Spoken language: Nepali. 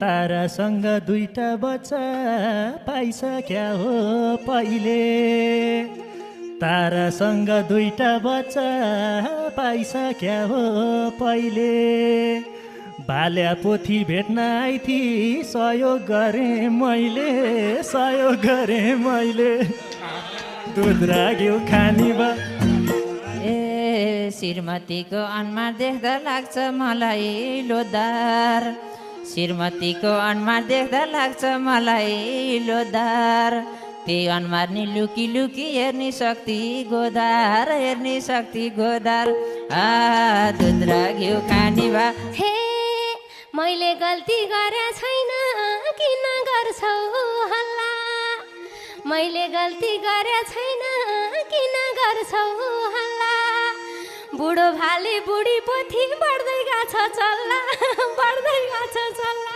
तारासँग दुईटा बच्चा पाइसक्या हो पहिले। तारासँग दुईटा बच्चा पाइसक्या हो पहिले। बाल्या पोथी भेट्न आइथी सहयोग गरेँ मैले, सहयोग गरेँ मैले। दुध र घिउ खानी बा। ए श्रीमतीको अनुहार देख्दा लाग्छ मलाई लोदार। श्रीमतीको अनुहार देख्दा लाग्छ मलाई लोदार। त्यही अनुहार नि लुकी लुकी हेर्ने शक्ति गोदार, हेर्ने शक्ति गोदार। दुध र घिउ खानी बा। हे मैले गल्ती गरे छैन किन गर्छौ हल्ला। मैले गल्ती गरे छैन किन गर्छौ हल्ला। बुढो भाले बुढी पोथी बढ्दै गछ चल्ला, बढ्दै गछ चल्ला।